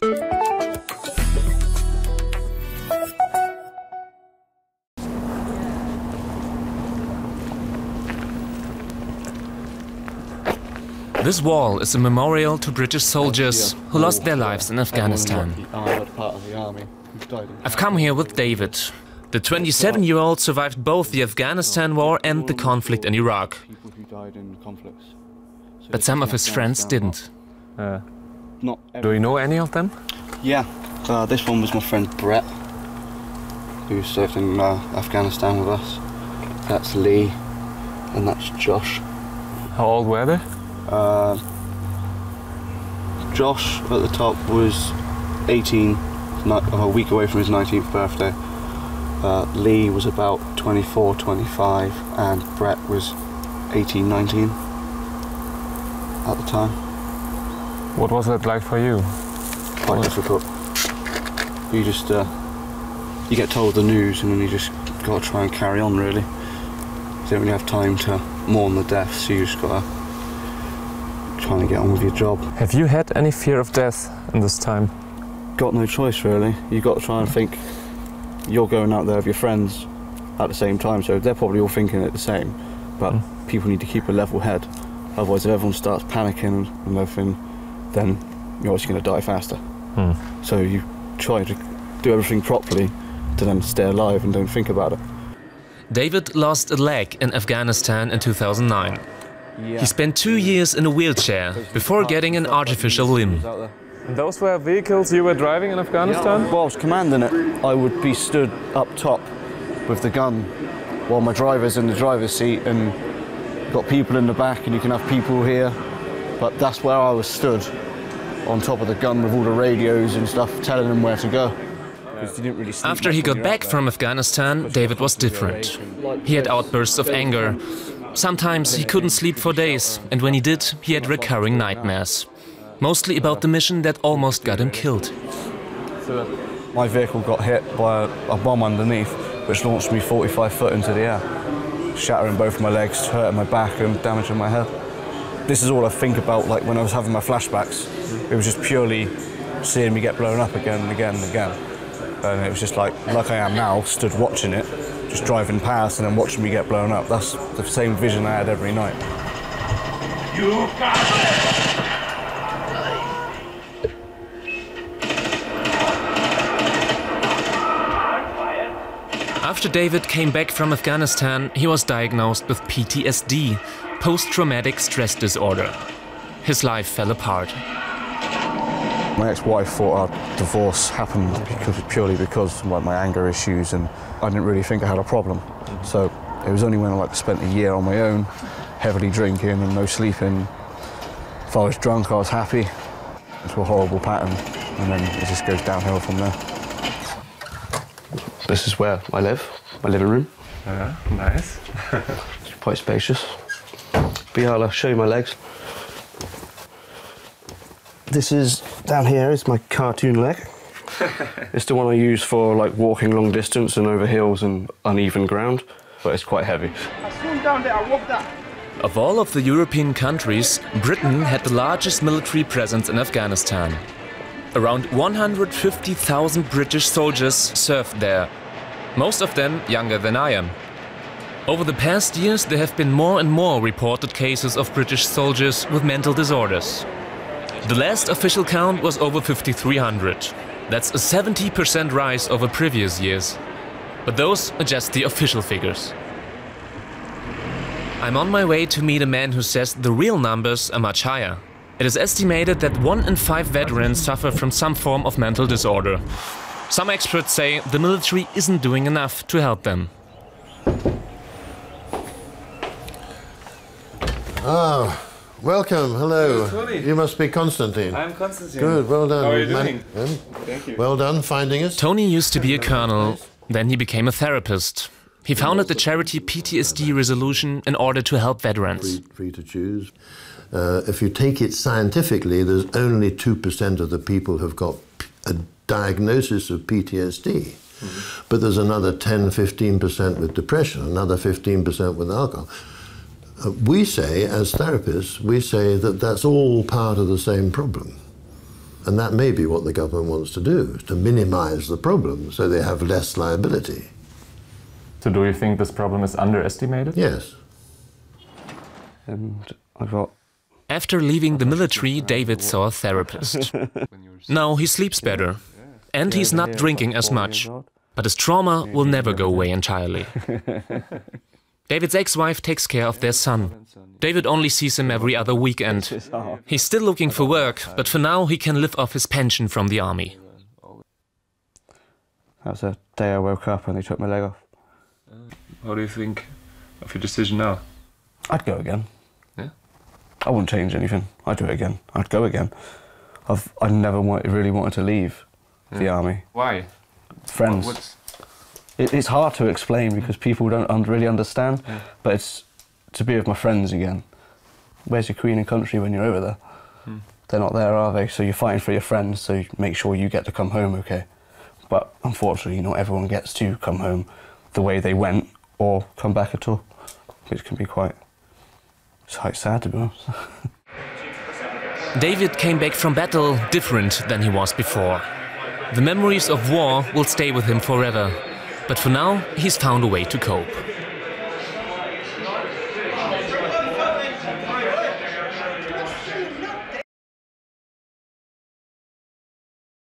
This wall is a memorial to British soldiers who lost their lives in Afghanistan. I've come here with David. The 27-year-old survived both the Afghanistan war and the conflict in Iraq. But some of his friends didn't. Do you know any of them? Yeah, this one was my friend Brett, who served in Afghanistan with us. That's Lee, and that's Josh. How old were they? Josh at the top was 18, a week away from his 19th birthday. Lee was about 24, 25, and Brett was 18, 19 at the time. What was it like for you? Quite difficult. You just, you get told the news and then you just got to try and carry on, really. You don't really have time to mourn the death, so you just got to try and get on with your job. Have you had any fear of death in this time? Got no choice, really. You've got to try and think you're going out there with your friends at the same time, so they're probably all thinking it the same, but people need to keep a level head. Otherwise, if everyone starts panicking and everything, then you're just going to die faster. So you try to do everything properly to then stay alive and don't think about it. David lost a leg in Afghanistan in 2009. He spent 2 years in a wheelchair before getting an artificial limb. And those were vehicles you were driving in Afghanistan? While I was commanding it, I would be stood up top with the gun while my driver's in the driver's seat, and got people in the back and you can have people here. But that's where I was stood, on top of the gun with all the radios and stuff, telling them where to go. After he got back from Afghanistan, David was different. He had outbursts of anger. Sometimes he couldn't sleep for days, and when he did, he had recurring nightmares. Mostly about the mission that almost got him killed. My vehicle got hit by a bomb underneath, which launched me 45 foot into the air, shattering both my legs, hurting my back and damaging my head. This is all I think about, like when I was having my flashbacks. It was just purely seeing me get blown up again and again and again. And it was just like I am now, stood watching it, just driving past and then watching me get blown up. That's the same vision I had every night. You got it! After David came back from Afghanistan, he was diagnosed with PTSD, post-traumatic stress disorder. His life fell apart. My ex-wife thought our divorce happened purely because of my anger issues, and I didn't really think I had a problem. So it was only when I spent a year on my own, heavily drinking and no sleeping. If I was drunk, I was happy. It's a horrible pattern, and then it just goes downhill from there. This is where I live, my living room. Yeah, nice. It's quite spacious. But yeah, I'll show you my legs. This is, down here is my cartoon leg. It's the one I use for walking long distance and over hills and uneven ground, but it's quite heavy. Of all of the European countries, Britain had the largest military presence in Afghanistan. Around 150,000 British soldiers served there, most of them younger than I am. Over the past years, there have been more and more reported cases of British soldiers with mental disorders. The last official count was over 5,300. That's a 70% rise over previous years. But those are just the official figures. I'm on my way to meet a man who says the real numbers are much higher. It is estimated that 1 in 5 veterans suffer from some form of mental disorder. Some experts say the military isn't doing enough to help them. Ah, welcome, hello. Tony. You must be Konstantin. I'm Konstantin. Good, well done. How are you doing? Thank you. Well done finding us. Tony used to be a colonel, then he became a therapist. He founded the charity PTSD Resolution in order to help veterans. Free to choose. If you take it scientifically, there's only 2% of the people who've got a diagnosis of PTSD. But there's another 10–15% with depression, another 15% with alcohol. We say, as therapists, we say that that's all part of the same problem. And that may be what the government wants to do, to minimize the problem so they have less liability. So do you think this problem is underestimated? Yes. And I got... After leaving the military, David saw a therapist. Now he sleeps better. And he's not drinking as much. But his trauma will never go away entirely. David's ex-wife takes care of their son. David only sees him every other weekend. He's still looking for work, but for now he can live off his pension from the army. That was the day I woke up and they took my leg off. What do you think of your decision now? I'd go again. Yeah? I wouldn't change anything. I'd do it again. I'd go again. I never really wanted to leave the army. Why? Friends. It's hard to explain because people don't really understand, but it's to be with my friends again. Where's your queen and country when you're over there? They're not there, are they? So you're fighting for your friends, so you make sure you get to come home okay. But unfortunately, not everyone gets to come home the way they went or come back at all, which can be quite sad, to be honest. David came back from battle different than he was before. The memories of war will stay with him forever, but for now he's found a way to cope.